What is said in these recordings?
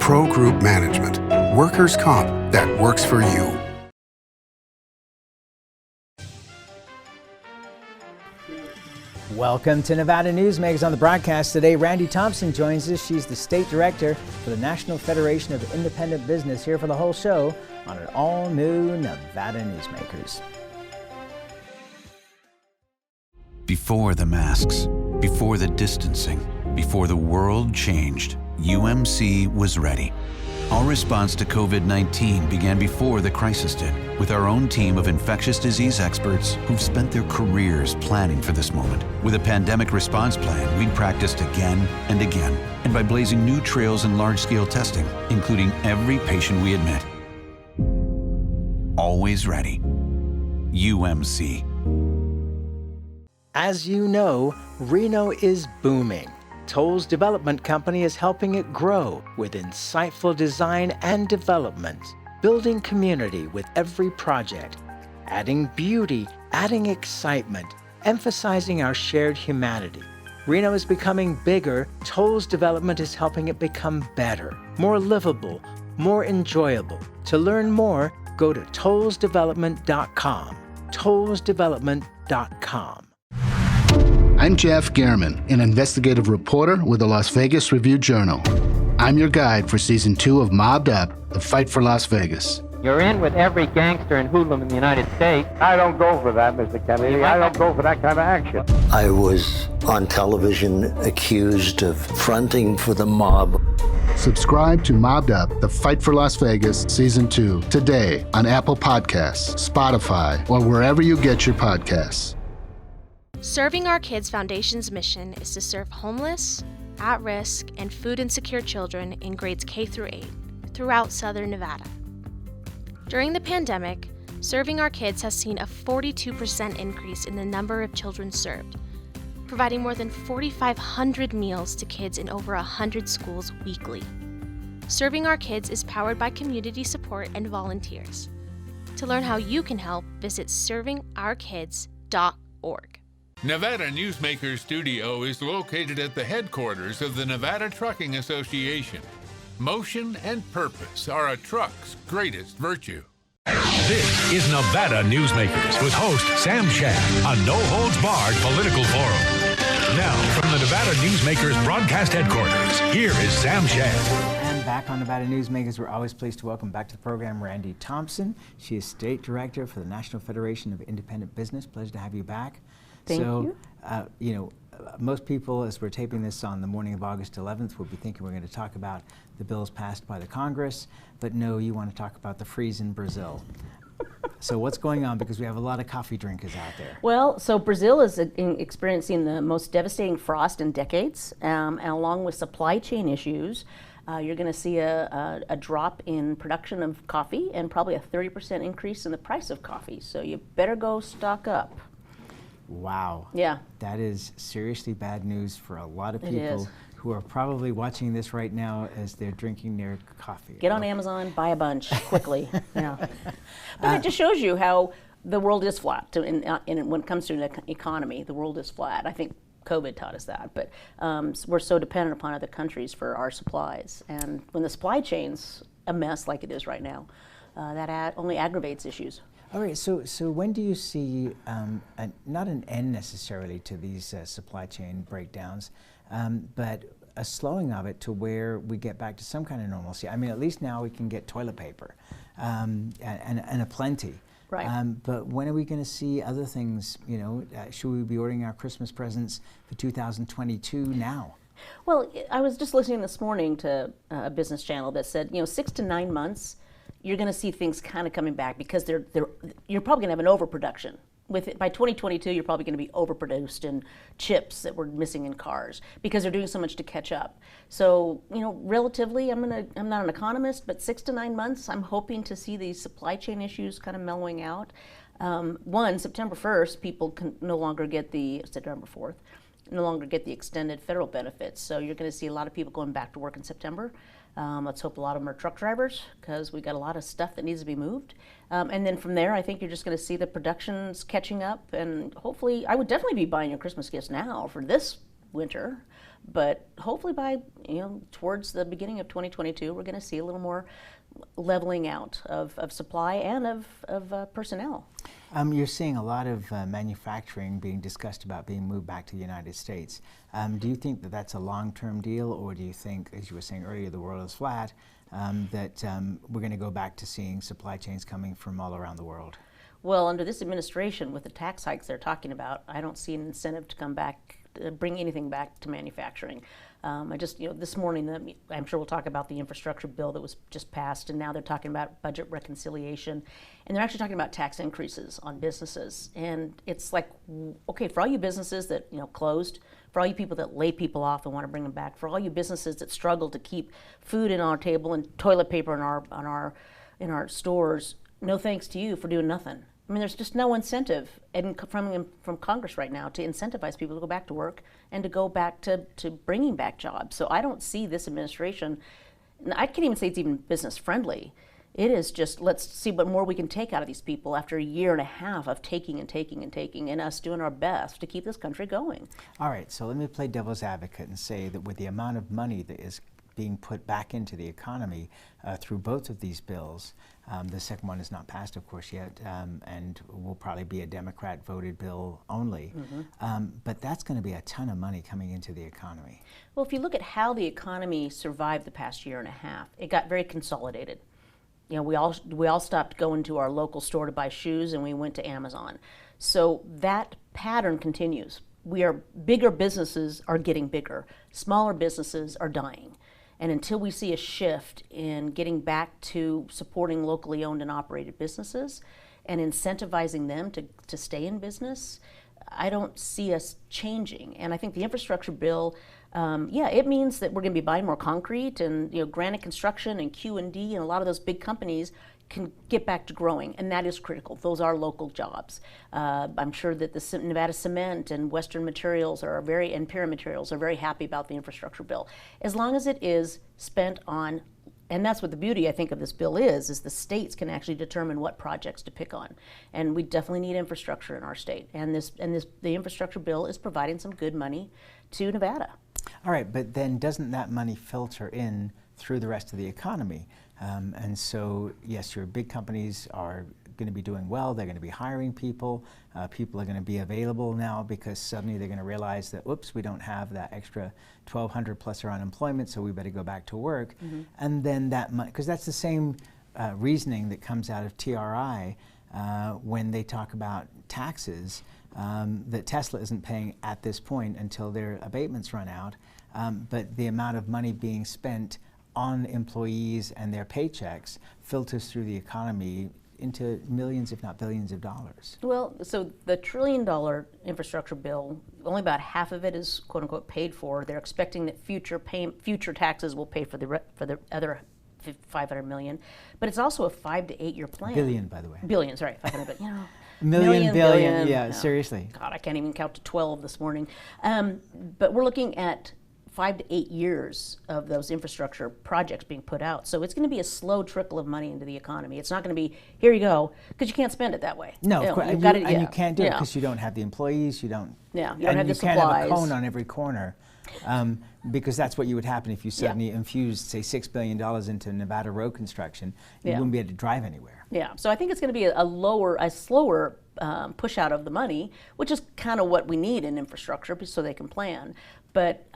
Pro Group Management. Workers' comp that works for you. Welcome to Nevada Newsmakers. On the broadcast today, Randi Thompson joins us. She's the State Director for the National Federation of Independent Business, here for the whole show on an all-new Nevada Newsmakers. Before the masks, before the distancing, before the world changed, UMC was ready. Our response to COVID-19 began before the crisis did, with our own team of infectious disease experts who've spent their careers planning for this moment. With a pandemic response plan, we'd practiced again and again, and by blazing new trails in large-scale testing, including every patient we admit. Always ready. UMC. As you know, Reno is booming. Toll's development company is helping it grow with insightful design and development, building community with every project, adding beauty, adding excitement, emphasizing our shared humanity. Reno is becoming bigger. Toll's development is helping it become better, more livable, more enjoyable. To learn more, go to tollsdevelopment.com. tollsdevelopment.com. I'm Jeff Gehrman, an investigative reporter with the Las Vegas Review-Journal. I'm your guide for Season 2 of Mobbed Up, The Fight for Las Vegas. You're in with every gangster and hoodlum in the United States. I don't go for that, Mr. Kennedy. I don't go for that kind of action. I was on television accused of fronting for the mob. Subscribe to Mobbed Up, The Fight for Las Vegas, Season 2, today on Apple Podcasts, Spotify, or wherever you get your podcasts. Serving Our Kids Foundation's mission is to serve homeless, at-risk, and food-insecure children in grades K through 8 throughout Southern Nevada. During the pandemic, Serving Our Kids has seen a 42% increase in the number of children served, providing more than 4,500 meals to kids in over 100 schools weekly. Serving Our Kids is powered by community support and volunteers. To learn how you can help, visit servingourkids.org. Nevada Newsmakers Studio is located at the headquarters of the Nevada Trucking Association. Motion and purpose are a truck's greatest virtue. This is Nevada Newsmakers with host Sam Shad, a no-holds-barred political forum. Now, from the Nevada Newsmakers broadcast headquarters, here is Sam Shad. And back on Nevada Newsmakers, we're always pleased to welcome back to the program Randi Thompson. She is State Director for the National Federation of Independent Business. Pleasure to have you back. Thank you. Most people, as we're taping this on the morning of August 11th, will be thinking we're going to talk about the bills passed by the Congress, but no, you want to talk about the freeze in Brazil. So what's going on? Because we have a lot of coffee drinkers out there. Well, so Brazil is experiencing the most devastating frost in decades, and along with supply chain issues, you're going to see a drop in production of coffee and probably a 30% increase in the price of coffee. So you better go stock up. Wow. Yeah. That is seriously bad news for a lot of people who are probably watching this right now as they're drinking their coffee. Get on Amazon, buy a bunch quickly. Yeah. But it just shows you how the world is flat. When it comes to the economy, the world is flat. I think COVID taught us that. But we're so dependent upon other countries for our supplies. And when the supply chain's a mess like it is right now, that only aggravates issues. All right, so when do you see, not an end necessarily to these supply chain breakdowns, but a slowing of it to where we get back to some kind of normalcy? I mean, at least now we can get toilet paper and a plenty. Right. But when are we going to see other things, should we be ordering our Christmas presents for 2022 now? Well, I was just listening this morning to a business channel that said, 6 to 9 months, you're going to see things kind of coming back because you're probably going to have an overproduction. By 2022, you're probably going to be overproduced in chips that we're missing in cars because they're doing so much to catch up. So, relatively, I'm not an economist, but 6 to 9 months, I'm hoping to see these supply chain issues kind of mellowing out. September 1st, people can no longer get September 4th, no longer get the extended federal benefits. So you're going to see a lot of people going back to work in September. Let's hope a lot of them are truck drivers because we got a lot of stuff that needs to be moved. And then from there, I think you're just going to see the productions catching up. And hopefully, I would definitely be buying your Christmas gifts now for this winter, but hopefully by towards the beginning of 2022, we're going to see a little more leveling out of supply and of personnel. You're seeing a lot of manufacturing being discussed about being moved back to the United States. Do you think that that's a long-term deal, or do you think, as you were saying earlier, the world is flat, that we're going to go back to seeing supply chains coming from all around the world? Well, under this administration, with the tax hikes they're talking about, I don't see an incentive to come back, bring anything back to manufacturing. I just, this morning, I'm sure we'll talk about the infrastructure bill that was just passed, and now they're talking about budget reconciliation, and they're actually talking about tax increases on businesses. And it's like, okay, for all you businesses that closed, for all you people that lay people off and want to bring them back, for all you businesses that struggle to keep food in our table and toilet paper in our stores, no thanks to you for doing nothing. I mean, there's just no incentive from Congress right now to incentivize people to go back to work and to go back to bringing back jobs. So I don't see this administration, I can't even say it's even business friendly. It is just, let's see what more we can take out of these people after a year and a half of taking and taking and taking, and us doing our best to keep this country going. All right, so let me play devil's advocate and say that with the amount of money that is being put back into the economy through both of these bills. The second one is not passed, of course, yet, and will probably be a Democrat-voted bill only. But that's going to be a ton of money coming into the economy. Well, if you look at how the economy survived the past year and a half, it got very consolidated. We all stopped going to our local store to buy shoes, and we went to Amazon. So that pattern continues. Bigger businesses are getting bigger. Smaller businesses are dying. And until we see a shift in getting back to supporting locally owned and operated businesses and incentivizing them to stay in business, I don't see us changing. And I think the infrastructure bill, it means that we're going to be buying more concrete, and Granite Construction and Q&D and a lot of those big companies can get back to growing, and that is critical. Those are local jobs. I'm sure that the Nevada Cement and Western Materials and Pira Materials are very happy about the infrastructure bill, as long as it is spent on. And that's what the beauty, I think, of this bill is the states can actually determine what projects to pick on. And we definitely need infrastructure in our state. And the infrastructure bill is providing some good money to Nevada. All right, but then doesn't that money filter in through the rest of the economy? And so, yes, your big companies are going to be doing well. They're going to be hiring people. People are going to be available now because suddenly they're going to realize that, oops, we don't have that extra 1,200 plus or unemployment, so we better go back to work. And then that money, because that's the same reasoning that comes out of TRI when they talk about taxes that Tesla isn't paying at this point until their abatements run out, but the amount of money being spent on employees and their paychecks filters through the economy into millions, if not billions of dollars. Well, so the $1 trillion infrastructure bill, only about half of it is quote unquote paid for. They're expecting that future taxes will pay for the other 500 million, but it's also a 5 to 8 year plan. Billion, by the way. Billion, sorry, 500, but million, billion, yeah, no. Seriously. God, I can't even count to 12 this morning. But we're looking at 5 to 8 years of those infrastructure projects being put out. So it's going to be a slow trickle of money into the economy. It's not going to be, here you go, because you can't spend it that way. No, of course, and you can't do it because you don't have the employees, you don't have the supplies. You can't have a cone on every corner, because that's what would happen if you suddenly infused, say, $6 billion into Nevada road construction. You wouldn't be able to drive anywhere. Yeah, so I think it's going to be a slower push out of the money, which is kind of what we need in infrastructure so they can plan. But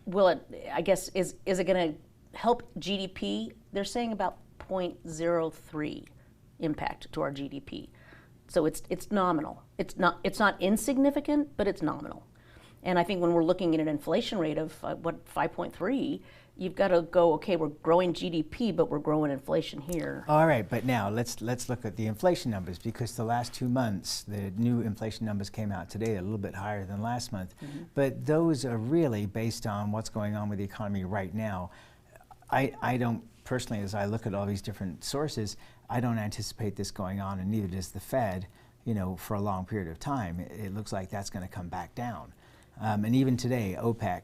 will it, I guess, is it going to help GDP? They're saying about 0.03 impact to our GDP. So it's nominal. It's not insignificant, but it's nominal. And I think when we're looking at an inflation rate of 5.3, you've got to go, okay, we're growing GDP, but we're growing inflation here. All right, but now let's look at the inflation numbers, because the last 2 months, the new inflation numbers came out today, a little bit higher than last month. But those are really based on what's going on with the economy right now. I don't personally, as I look at all these different sources, I don't anticipate this going on, and neither does the Fed, for a long period of time. It looks like that's going to come back down. And even today, OPEC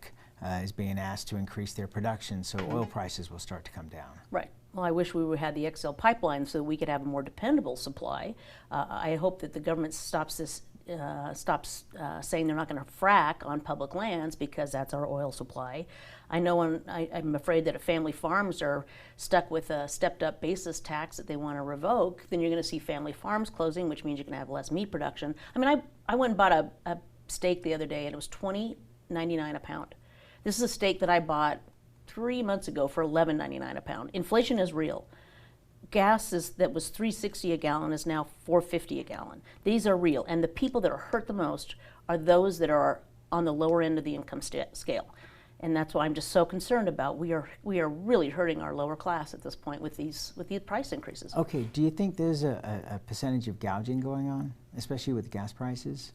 is being asked to increase their production, so oil prices will start to come down. Right. Well, I wish we had the XL pipeline so we could have a more dependable supply. I hope that the government stops this saying they're not going to frack on public lands because that's our oil supply. I know I'm afraid that if family farms are stuck with a stepped-up basis tax that they want to revoke, then you're going to see family farms closing, which means you're going to have less meat production. I mean, I went and bought a steak the other day, and it was $20.99 a pound. This is a steak that I bought 3 months ago for $11.99 a pound. Inflation is real. Gas that was $3.60 a gallon is now $4.50 a gallon. These are real, and the people that are hurt the most are those that are on the lower end of the income scale. And that's why I'm just so concerned about we are really hurting our lower class at this point with these price increases. Okay, do you think there's a percentage of gouging going on, especially with gas prices?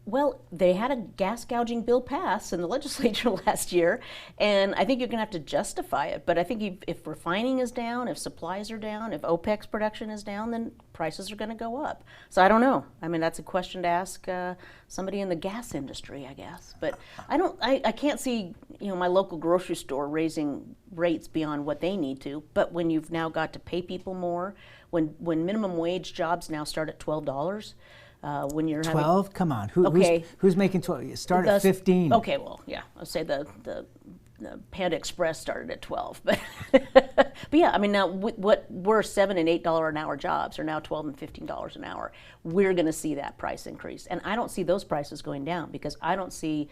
Well, they had a gas gouging bill pass in the legislature last year, and I think you're going to have to justify it. But I think if refining is down, if supplies are down, if OPEC's production is down, then prices are going to go up. So I don't know. I mean, that's a question to ask somebody in the gas industry, I guess. But I can't see, my local grocery store raising rates beyond what they need to. But when you've now got to pay people more, when minimum wage jobs now start at $12. When you're 12? Come on. Who's making 12? Start at 15. Okay, well, yeah. I'll say the Panda Express started at 12. But yeah, I mean, now what were $7 and $8 an hour jobs are now $12 and $15 an hour. We're going to see that price increase. And I don't see those prices going down because I don't see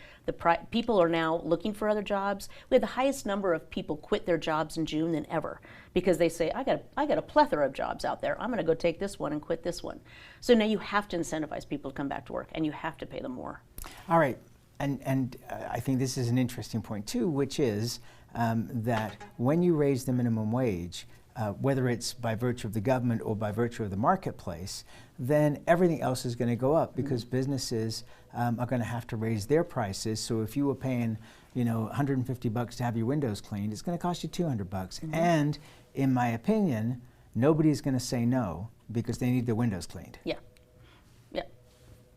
people are now looking for other jobs. We had the highest number of people quit their jobs in June than ever because they say, I got a plethora of jobs out there. I'm going to go take this one and quit this one. So now you have to incentivize people to come back to work and you have to pay them more. All right. And I think this is an interesting point too, which is that when you raise the minimum wage, whether it's by virtue of the government or by virtue of the marketplace, then everything else is going to go up because businesses are going to have to raise their prices. So if you were paying, $150 to have your windows cleaned, it's going to cost you $200. And in my opinion, nobody's going to say no because they need their windows cleaned. Yeah.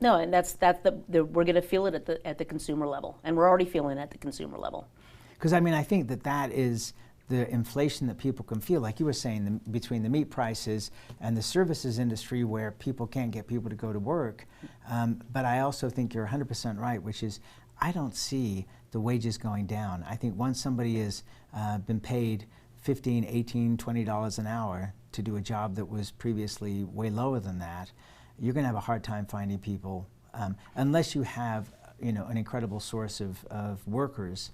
No, and that's we're going to feel it at the consumer level, and we're already feeling it at the consumer level. Because I mean, I think that is the inflation that people can feel, like you were saying, between the meat prices and the services industry, where people can't get people to go to work. But I also think you're 100% right, which is I don't see the wages going down. I think once somebody has been paid $15, $18, $20 an hour to do a job that was previously way lower than that, you're going to have a hard time finding people unless you have, an incredible source of workers,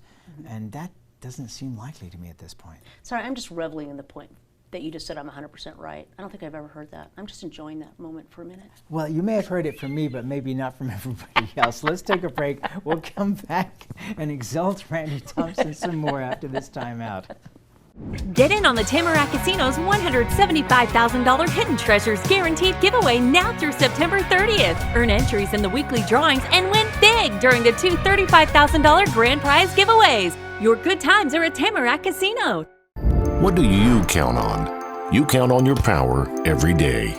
and that doesn't seem likely to me at this point. Sorry, I'm just reveling in the point that you just said I'm 100% right. I don't think I've ever heard that. I'm just enjoying that moment for a minute. Well, you may have heard it from me, but maybe not from everybody else. Let's take a break. We'll come back and exalt Randi Thompson some more after this time out. Get in on the Tamarack Casino's $175,000 Hidden Treasures Guaranteed giveaway now through September 30th. Earn entries in the weekly drawings and win big during the two $35,000 grand prize giveaways. Your good times are at Tamarack Casino. What do you count on? You count on your power every day.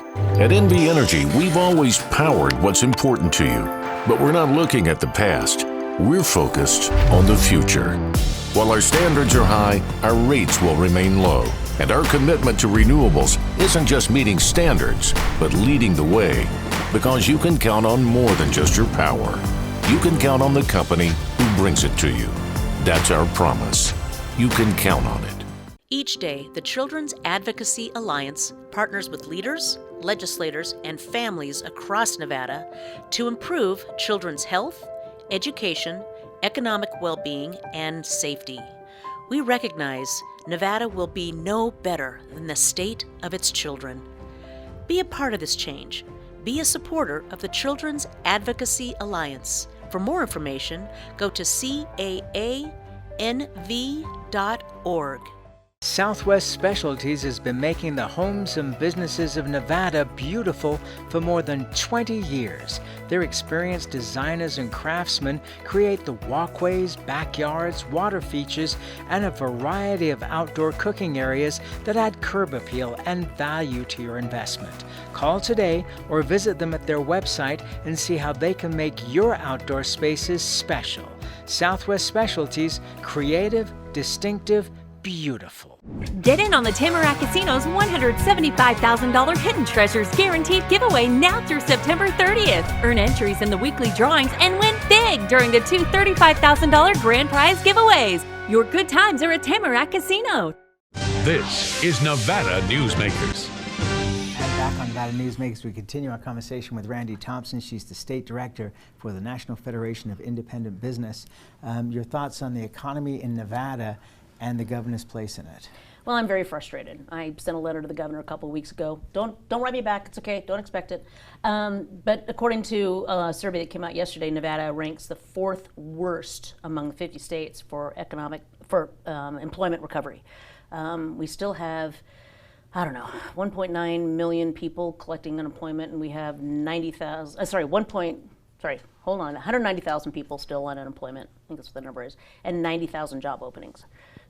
At NV Energy, we've always powered what's important to you. But we're not looking at the past. We're focused on the future. While our standards are high, our rates will remain low. And our commitment to renewables isn't just meeting standards, but leading the way. Because you can count on more than just your power. You can count on the company who brings it to you. That's our promise. You can count on it. Each day, the Children's Advocacy Alliance partners with leaders, legislators, and families across Nevada to improve children's health, education, economic well-being, and safety. We recognize Nevada will be no better than the state of its children. Be a part of this change. Be a supporter of the Children's Advocacy Alliance. For more information, go to caanv.org. Southwest Specialties has been making the homes and businesses of Nevada beautiful for more than 20 years. Their experienced designers and craftsmen create the walkways, backyards, water features, and a variety of outdoor cooking areas that add curb appeal and value to your investment. Call today or visit them at their website and see how they can make your outdoor spaces special. Southwest Specialties, creative, distinctive, beautiful. Get in on the Tamarack Casino's $175,000 Hidden Treasures Guaranteed giveaway now through September 30th. Earn entries in the weekly drawings and win big during the two $35,000 grand prize giveaways. Your good times are at Tamarack Casino. This is Nevada Newsmakers. And back on Nevada Newsmakers, we continue our conversation with Randi Thompson. She's the State Director for the National Federation of Independent Business. Your thoughts on the economy in Nevada and the governor's place in it? Well, I'm very frustrated. I sent a letter to the governor a couple of weeks ago. Don't write me back. It's okay. Don't expect it. But according to a survey that came out yesterday, Nevada ranks the 4th worst among 50 states for employment recovery. We still have, I don't know, 1.9 million people collecting unemployment, and we have 190,000 people still on unemployment. I think that's what the number is, and 90,000 job openings.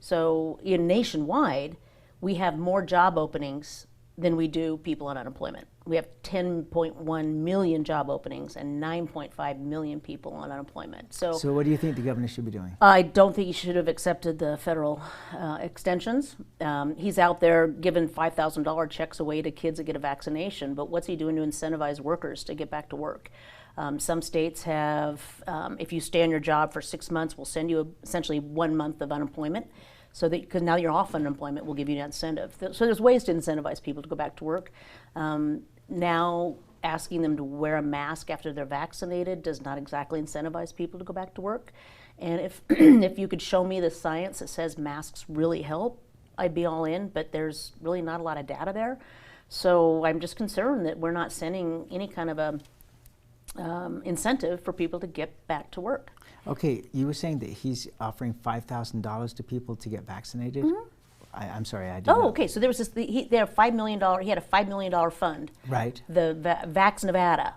So nationwide, we have more job openings than we do people on unemployment. We have 10.1 million job openings and 9.5 million people on unemployment. So what do you think the governor should be doing? I don't think he should have accepted the federal extensions. He's out there giving $5,000 checks away to kids that get a vaccination, but what's he doing to incentivize workers to get back to work? Some states have, if you stay on your job for 6 months, we'll send you essentially 1 month of unemployment. So that, because now you're off unemployment, we'll give you an incentive. So there's ways to incentivize people to go back to work. Now asking them to wear a mask after they're vaccinated does not exactly incentivize people to go back to work. And if if you could show me the science that says masks really help, I'd be all in, but there's really not a lot of data there. So I'm just concerned that we're not sending any kind of a incentive for people to get back to work. Okay, you were saying that he's offering $5,000 to people to get vaccinated? Mm-hmm. I'm sorry, I didn't know. Okay, so there was this, he had a $5 million fund. Right. The Vax Nevada.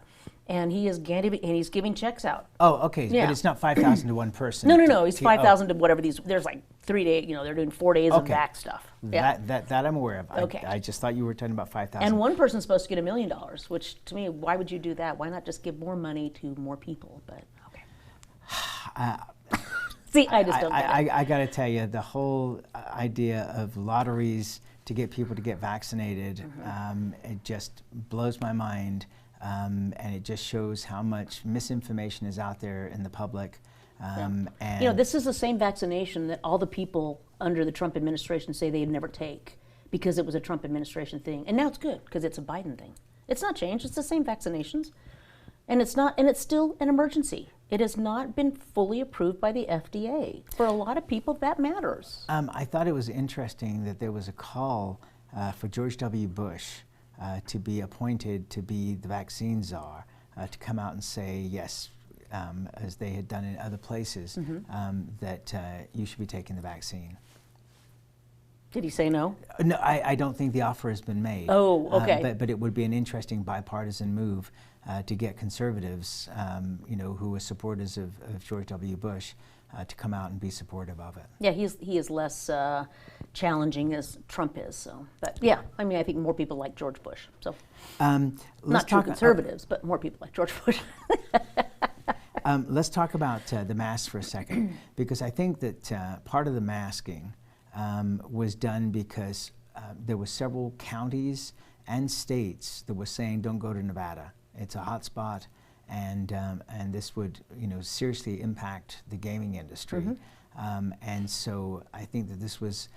And he's giving checks out. Oh, okay, yeah. But it's not 5,000 to one person. No, it's 5,000 to whatever there's like 3 days, they're doing 4 days of Vax stuff. Yeah. That I'm aware of. Okay. I just thought you were talking about 5,000. And one person's supposed to get $1 million, which to me, why would you do that? Why not just give more money to more people? But okay. See, I just don't get it. I got to tell you, the whole idea of lotteries to get people to get vaccinated, it just blows my mind. And it just shows how much misinformation is out there in the public. And this is the same vaccination that all the people under the Trump administration say they'd never take because it was a Trump administration thing. And now it's good because it's a Biden thing. It's not changed. It's the same vaccinations. And it's still an emergency. It has not been fully approved by the FDA. For a lot of people, that matters. I thought it was interesting that there was a call for George W. Bush to be appointed to be the vaccine czar, to come out and say, yes, as they had done in other places, that you should be taking the vaccine. Did he say no? No, I don't think the offer has been made. Oh, okay. But it would be an interesting bipartisan move to get conservatives, who were supporters of George W. Bush, to come out and be supportive of it. Yeah, he is less challenging as Trump is. So, but yeah, I think more people like George Bush. So, not true conservatives, but more people like George Bush. Let's talk about the masks for a second, because I think that part of the masking was done because there were several counties and states that were saying, "Don't go to Nevada. It's a hot spot." And this would, seriously impact the gaming industry. And so I think that this was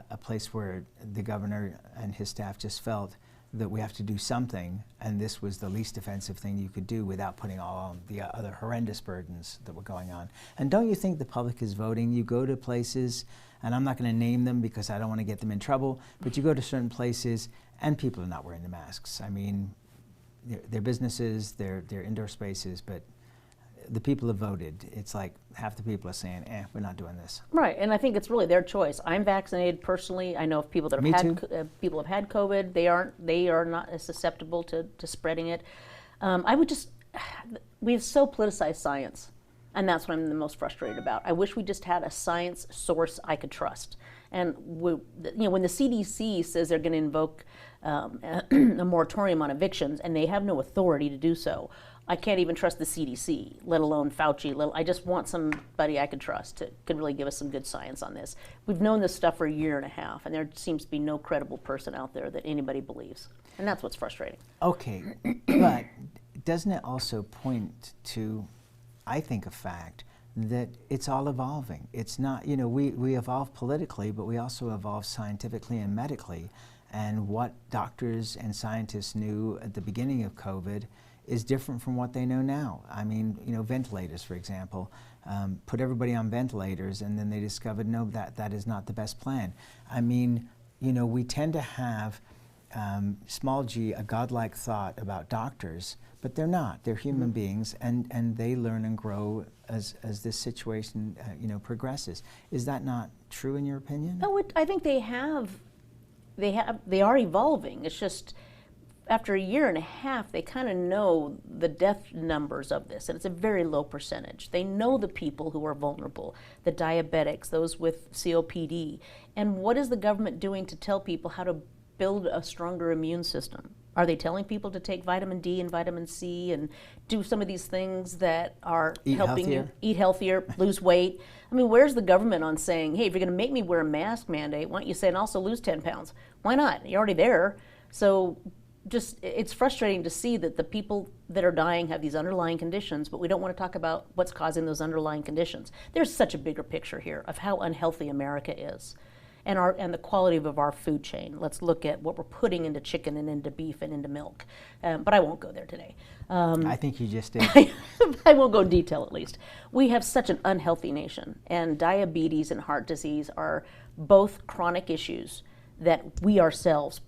a place where the governor and his staff just felt that we have to do something, and this was the least offensive thing you could do without putting all the other horrendous burdens that were going on. And don't you think the public is voting? You go to places, and I'm not going to name them because I don't want to get them in trouble, but you go to certain places and people are not wearing the masks. I mean, they're businesses, they're indoor spaces, but the people have voted. It's like half the people are saying, we're not doing this. Right, and I think it's really their choice. I'm vaccinated personally. I know of people that people have had COVID. They are not as susceptible to spreading it. We've so politicized science, and that's what I'm the most frustrated about. I wish we just had a science source I could trust. And when the CDC says they're going to invoke a moratorium on evictions, and they have no authority to do so, I can't even trust the CDC, let alone Fauci. I just want somebody I could trust to could really give us some good science on this. We've known this stuff for a year and a half, and there seems to be no credible person out there that anybody believes. And that's what's frustrating. Okay, but doesn't it also point to, I think, a fact that it's all evolving? It's not, we evolve politically, but we also evolve scientifically and medically. And what doctors and scientists knew at the beginning of COVID is different from what they know now. I mean, ventilators, for example, put everybody on ventilators, and then they discovered, no, that is not the best plan. I mean, we tend to have, small g, a godlike thought about doctors, but they're not. They're human beings, and they learn and grow as this situation, progresses. Is that not true in your opinion? No, I think they are evolving. It's just, after a year and a half, they kind of know the death numbers of this, and it's a very low percentage. They know the people who are vulnerable, the diabetics, those with COPD. And what is the government doing to tell people how to build a stronger immune system? Are they telling people to take vitamin D and vitamin C and do some of these things that are helping you eat healthier, lose weight? I mean, where's the government on saying, hey, if you're going to make me wear a mask mandate, why don't you say, and also lose 10 pounds? Why not? You're already there. So just, it's frustrating to see that the people that are dying have these underlying conditions, but we don't want to talk about what's causing those underlying conditions. There's such a bigger picture here of how unhealthy America is, and the quality of our food chain. Let's look at what we're putting into chicken and into beef and into milk. But I won't go there today. I think you just did. I won't go in detail, at least. We have such an unhealthy nation, and diabetes and heart disease are both chronic issues that we ourselves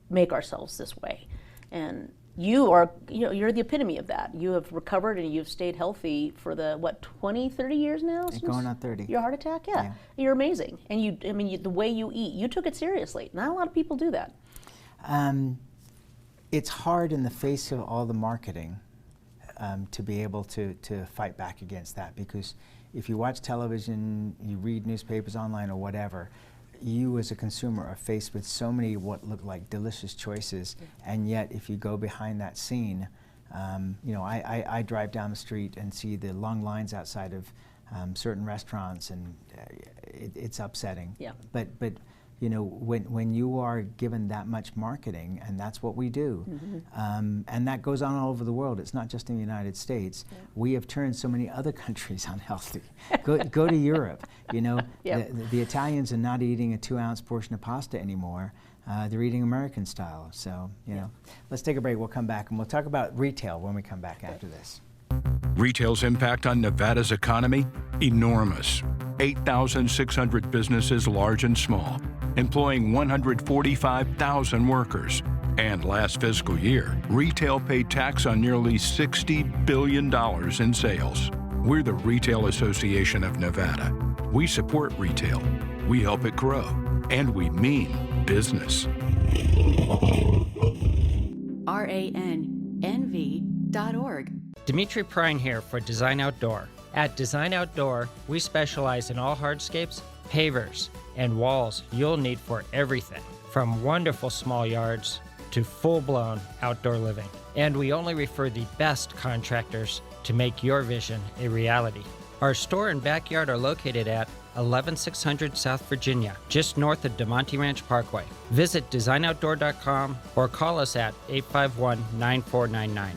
make ourselves this way. And you are, you're the epitome of that. You have recovered and you've stayed healthy for 20, 30 years now? Going on 30. Your heart attack? Yeah. You're amazing. And the way you eat, you took it seriously. Not a lot of people do that. It's hard in the face of all the marketing to be able to fight back against that, because if you watch television, you read newspapers online or whatever, you as a consumer are faced with so many what look like delicious choices, and yet if you go behind that scene, I drive down the street and see the long lines outside of certain restaurants, and it's upsetting. Yeah. But when you are given that much marketing, and that's what we do, and that goes on all over the world. It's not just in the United States. Yeah. We have turned so many other countries unhealthy. Go to Europe. The Italians are not eating a 2-ounce portion of pasta anymore. They're eating American style. So let's take a break. We'll come back and we'll talk about retail when we come back after this. Retail's impact on Nevada's economy? Enormous. 8,600 businesses, large and small, employing 145,000 workers. And last fiscal year, retail paid tax on nearly $60 billion in sales. We're the Retail Association of Nevada. We support retail, we help it grow, and we mean business. RANNV.org. Dimitri Prine here for Design Outdoor. At Design Outdoor, we specialize in all hardscapes, pavers, and walls you'll need for everything, from wonderful small yards to full-blown outdoor living. And we only refer the best contractors to make your vision a reality. Our store and backyard are located at 11600 South Virginia, just north of DeMonte Ranch Parkway. Visit designoutdoor.com or call us at 851-9499.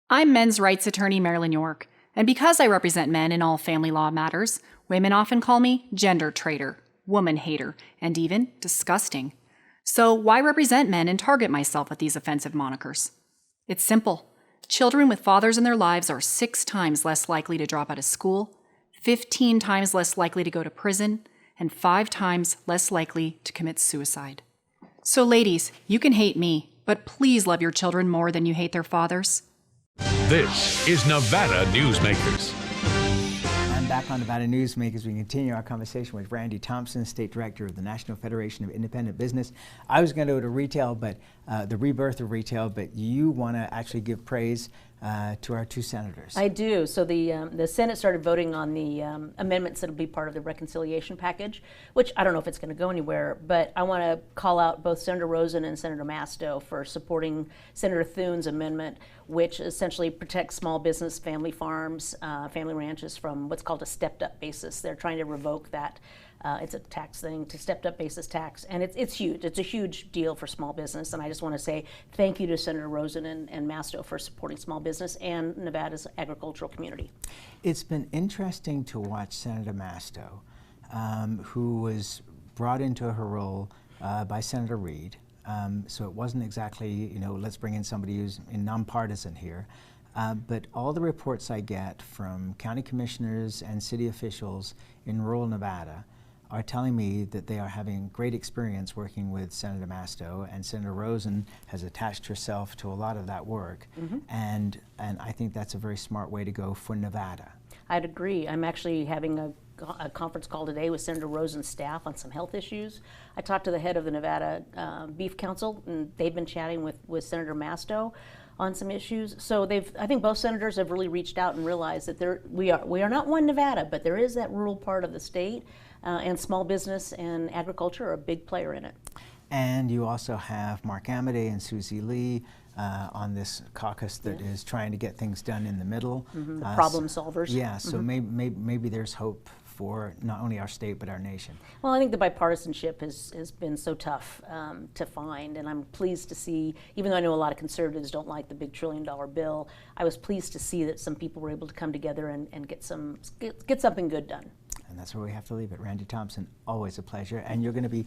I'm men's rights attorney Marilyn York, and because I represent men in all family law matters, women often call me gender traitor, woman hater, and even disgusting. So why represent men and target myself with these offensive monikers? It's simple. Children with fathers in their lives are 6 times less likely to drop out of school, 15 times less likely to go to prison, and 5 times less likely to commit suicide. So ladies, you can hate me, but please love your children more than you hate their fathers. This is Nevada Newsmakers. I'm back on Nevada Newsmakers. We continue our conversation with Randi Thompson, State Director of the National Federation of Independent Business. I was going to go to retail, but the rebirth of retail, but you want to actually give praise to our two senators. I do. So the Senate started voting on the amendments that will be part of the reconciliation package, which I don't know if it's going to go anywhere, but I want to call out both Senator Rosen and Senator Masto for supporting Senator Thune's amendment, which essentially protects small business, family farms, family ranches from what's called a stepped-up basis. They're trying to revoke that. It's a tax thing to stepped-up basis tax, and it's huge. It's a huge deal for small business, and I just want to say thank you to Senator Rosen and Masto for supporting small business and Nevada's agricultural community. It's been interesting to watch Senator Masto, who was brought into her role by Senator Reid. So it wasn't exactly, let's bring in somebody who's nonpartisan here. But all the reports I get from county commissioners and city officials in rural Nevada are telling me that they are having great experience working with Senator Masto, and Senator Rosen has attached herself to a lot of that work. And I think that's a very smart way to go for Nevada. I'd agree. I'm actually having a conference call today with Senator Rosen's staff on some health issues. I talked to the head of the Nevada Beef Council, and they've been chatting with Senator Masto on some issues. So I think both senators have really reached out and realized that we are not one Nevada, but there is that rural part of the state, and small business and agriculture are a big player in it. And you also have Mark Amodei and Susie Lee on this caucus that is trying to get things done in the middle. The problem solvers. Yeah, so maybe there's hope for not only our state but our nation. Well, I think the bipartisanship has been so tough to find, and I'm pleased to see, even though I know a lot of conservatives don't like the big $1 trillion bill, I was pleased to see that some people were able to come together and get something good done. And that's where we have to leave it. Randi Thompson, always a pleasure. And you're going to be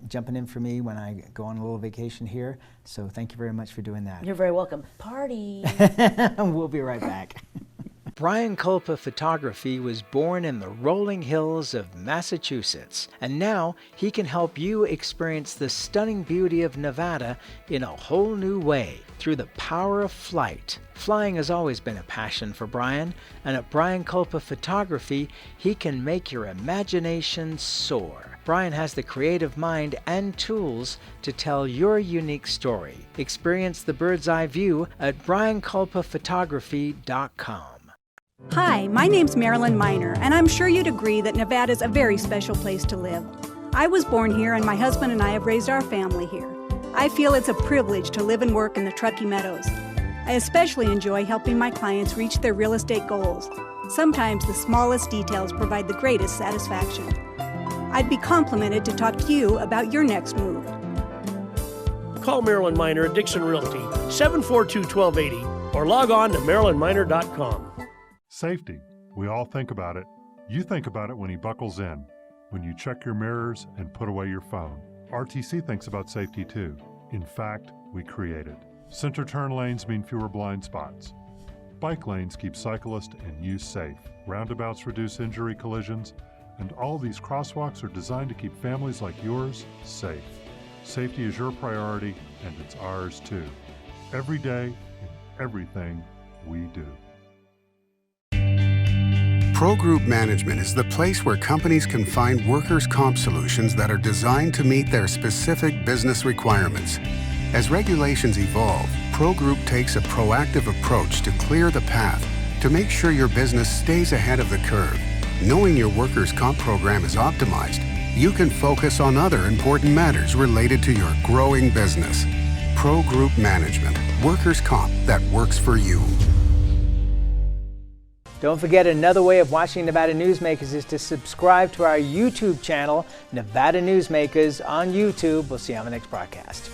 jumping in for me when I go on a little vacation here. So thank you very much for doing that. You're very welcome. Party. We'll be right back. Brian Culpa Photography was born in the rolling hills of Massachusetts, and now he can help you experience the stunning beauty of Nevada in a whole new way through the power of flight. Flying has always been a passion for Brian, and at Brian Culpa Photography, he can make your imagination soar. Brian has the creative mind and tools to tell your unique story. Experience the bird's eye view at brianculpaphotography.com. Hi, my name's Marilyn Miner, and I'm sure you'd agree that Nevada's a very special place to live. I was born here, and my husband and I have raised our family here. I feel it's a privilege to live and work in the Truckee Meadows. I especially enjoy helping my clients reach their real estate goals. Sometimes the smallest details provide the greatest satisfaction. I'd be complimented to talk to you about your next move. Call Marilyn Miner at Dixon Realty, 742-1280, or log on to marilynminer.com. Safety. We all think about it. You think about it when he buckles in, when you check your mirrors and put away your phone. RTC thinks about safety too. In fact, we create it. Center turn lanes mean fewer blind spots. Bike lanes keep cyclists and you safe. Roundabouts reduce injury collisions, and all these crosswalks are designed to keep families like yours safe. Safety is your priority, and it's ours too. Every day, in everything we do. Pro Group Management is the place where companies can find workers' comp solutions that are designed to meet their specific business requirements. As regulations evolve, Pro Group takes a proactive approach to clear the path to make sure your business stays ahead of the curve. Knowing your workers' comp program is optimized, you can focus on other important matters related to your growing business. Pro Group Management, workers' comp that works for you. Don't forget, another way of watching Nevada Newsmakers is to subscribe to our YouTube channel, Nevada Newsmakers on YouTube. We'll see you on the next broadcast.